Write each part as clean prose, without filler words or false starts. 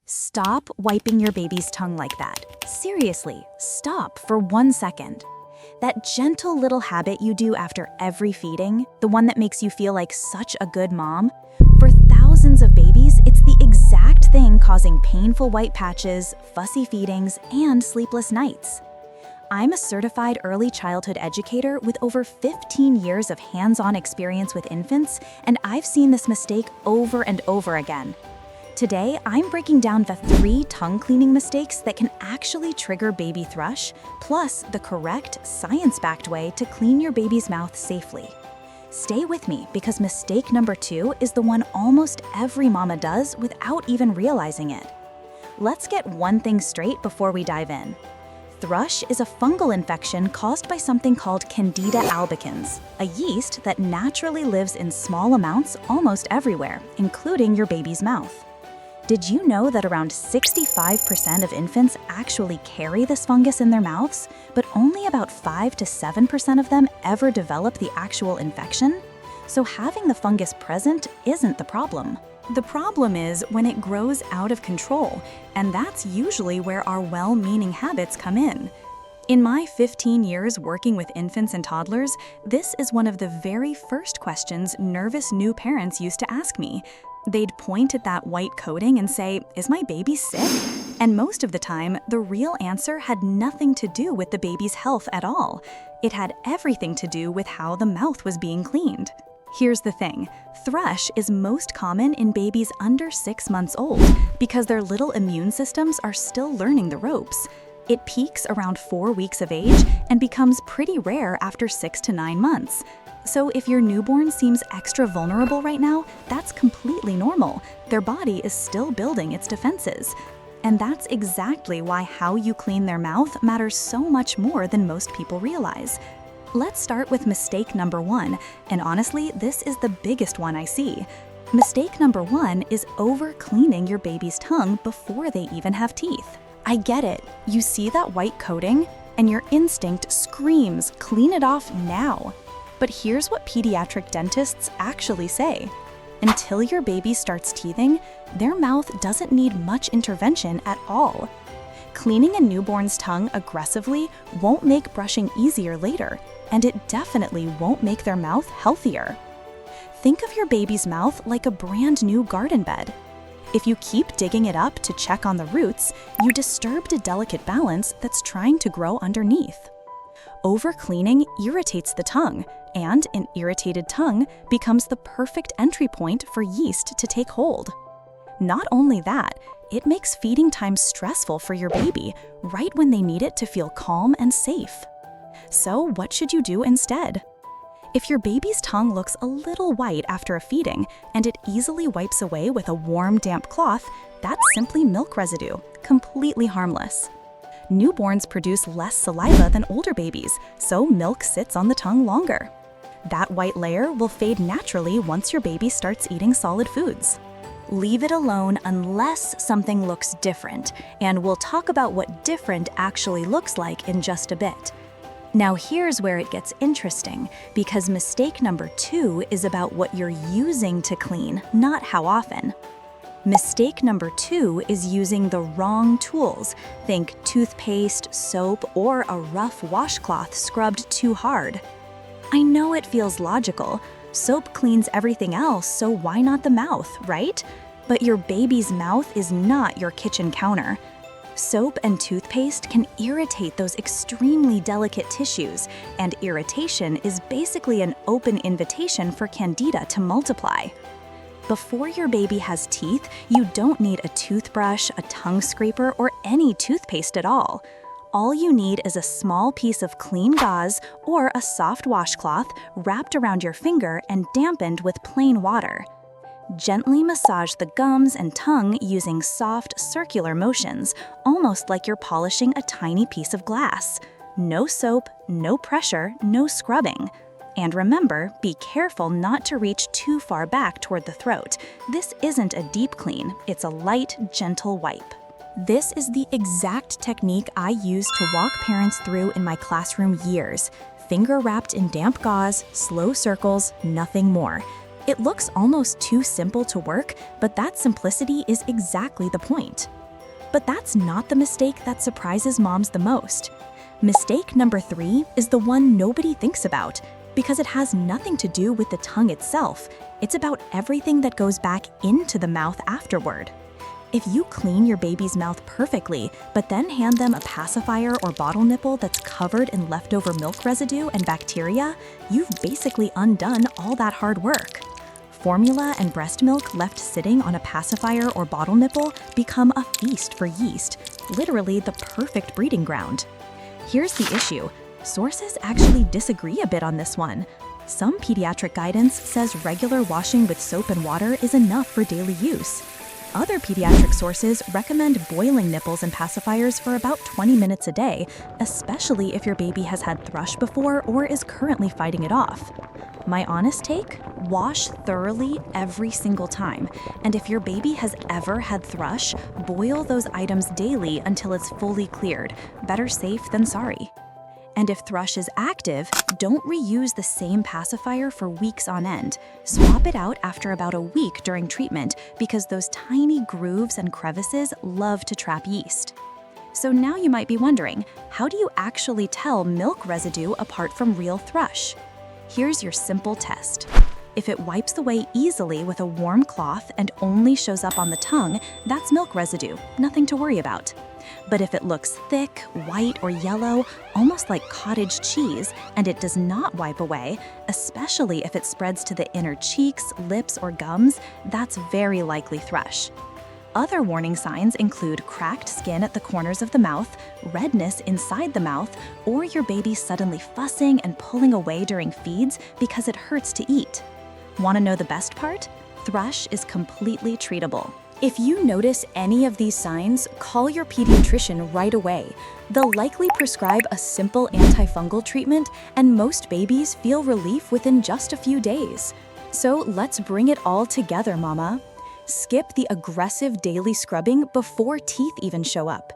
Stop wiping your baby's tongue like that. Seriously, stop for 1 second. That gentle little habit you do after every feeding, the one that makes you feel like such a good mom, for thousands of babies, it's the exact thing causing painful white patches, fussy feedings, and sleepless nights. I'm a certified early childhood educator with over 15 years of hands-on experience with infants, and I've seen this mistake over and over again. Today, I'm breaking down the 3 tongue cleaning mistakes that can actually trigger baby thrush, plus the correct, science-backed way to clean your baby's mouth safely. Stay with me because mistake number 2 is the one almost every mama does without even realizing it. Let's get one thing straight before we dive in. Thrush is a fungal infection caused by something called Candida albicans, a yeast that naturally lives in small amounts almost everywhere, including your baby's mouth. Did you know that around 65% of infants actually carry this fungus in their mouths, but only about 5 to 7% of them ever develop the actual infection? So having the fungus present isn't the problem. The problem is when it grows out of control, and that's usually where our well-meaning habits come in. In my 15 years working with infants and toddlers, this is one of the very first questions nervous new parents used to ask me. They'd point at that white coating and say, "Is my baby sick?" And most of the time, the real answer had nothing to do with the baby's health at all. It had everything to do with how the mouth was being cleaned. Here's the thing, thrush is most common in babies under 6 months old because their little immune systems are still learning the ropes. It peaks around 4 weeks of age and becomes pretty rare after 6 to 9 months. So if your newborn seems extra vulnerable right now, that's completely normal. Their body is still building its defenses. And that's exactly why how you clean their mouth matters so much more than most people realize. Let's start with mistake number 1, and honestly, this is the biggest one I see. Mistake number 1 is over-cleaning your baby's tongue before they even have teeth. I get it. You see that white coating, and your instinct screams, "Clean it off now." But here's what pediatric dentists actually say. Until your baby starts teething, their mouth doesn't need much intervention at all. Cleaning a newborn's tongue aggressively won't make brushing easier later, and it definitely won't make their mouth healthier. Think of your baby's mouth like a brand new garden bed. If you keep digging it up to check on the roots, you disturbed a delicate balance that's trying to grow underneath. Overcleaning irritates the tongue, and an irritated tongue becomes the perfect entry point for yeast to take hold. Not only that, it makes feeding time stressful for your baby right when they need it to feel calm and safe. So what should you do instead? If your baby's tongue looks a little white after a feeding and it easily wipes away with a warm, damp cloth, that's simply milk residue, completely harmless. Newborns produce less saliva than older babies, so milk sits on the tongue longer. That white layer will fade naturally once your baby starts eating solid foods. Leave it alone unless something looks different, and we'll talk about what different actually looks like in just a bit. Now here's where it gets interesting, because mistake number 2 is about what you're using to clean, not how often. Mistake number 2 is using the wrong tools. Think toothpaste, soap, or a rough washcloth scrubbed too hard. I know it feels logical. Soap cleans everything else, so why not the mouth, right? But your baby's mouth is not your kitchen counter. Soap and toothpaste can irritate those extremely delicate tissues, and irritation is basically an open invitation for Candida to multiply. Before your baby has teeth, you don't need a toothbrush, a tongue scraper, or any toothpaste at all. All you need is a small piece of clean gauze or a soft washcloth wrapped around your finger and dampened with plain water. Gently massage the gums and tongue using soft, circular motions, almost like you're polishing a tiny piece of glass. No soap, no pressure, no scrubbing. And remember, be careful not to reach too far back toward the throat. This isn't a deep clean, it's a light, gentle wipe. This is the exact technique I used to walk parents through in my classroom years. Finger wrapped in damp gauze, slow circles, nothing more. It looks almost too simple to work, but that simplicity is exactly the point. But that's not the mistake that surprises moms the most. Mistake number 3 is the one nobody thinks about, because it has nothing to do with the tongue itself. It's about everything that goes back into the mouth afterward. If you clean your baby's mouth perfectly, but then hand them a pacifier or bottle nipple that's covered in leftover milk residue and bacteria, you've basically undone all that hard work. Formula and breast milk left sitting on a pacifier or bottle nipple become a feast for yeast, literally the perfect breeding ground. Here's the issue. Sources actually disagree a bit on this one. Some pediatric guidance says regular washing with soap and water is enough for daily use. Other pediatric sources recommend boiling nipples and pacifiers for about 20 minutes a day, especially if your baby has had thrush before or is currently fighting it off. My honest take? Wash thoroughly every single time. And if your baby has ever had thrush, boil those items daily until it's fully cleared. Better safe than sorry. And if thrush is active, don't reuse the same pacifier for weeks on end. Swap it out after about a week during treatment because those tiny grooves and crevices love to trap yeast. So now you might be wondering, how do you actually tell milk residue apart from real thrush? Here's your simple test. If it wipes away easily with a warm cloth and only shows up on the tongue, that's milk residue, nothing to worry about. But if it looks thick, white, or yellow, almost like cottage cheese, and it does not wipe away, especially if it spreads to the inner cheeks, lips, or gums, that's very likely thrush. Other warning signs include cracked skin at the corners of the mouth, redness inside the mouth, or your baby suddenly fussing and pulling away during feeds because it hurts to eat. Want to know the best part? Thrush is completely treatable. If you notice any of these signs, call your pediatrician right away. They'll likely prescribe a simple antifungal treatment, and most babies feel relief within just a few days. So let's bring it all together, mama. Skip the aggressive daily scrubbing before teeth even show up.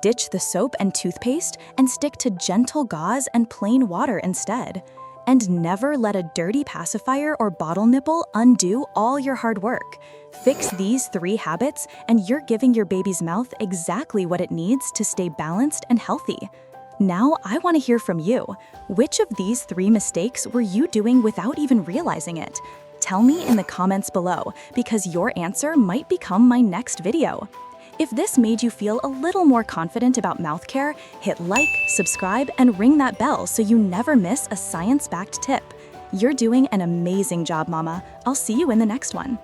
Ditch the soap and toothpaste and stick to gentle gauze and plain water instead. And never let a dirty pacifier or bottle nipple undo all your hard work. Fix these 3 habits and you're giving your baby's mouth exactly what it needs to stay balanced and healthy. Now I want to hear from you. Which of these 3 mistakes were you doing without even realizing it? Tell me in the comments below, because your answer might become my next video. If this made you feel a little more confident about mouth care, hit like, subscribe, and ring that bell so you never miss a science-backed tip. You're doing an amazing job, mama. I'll see you in the next one.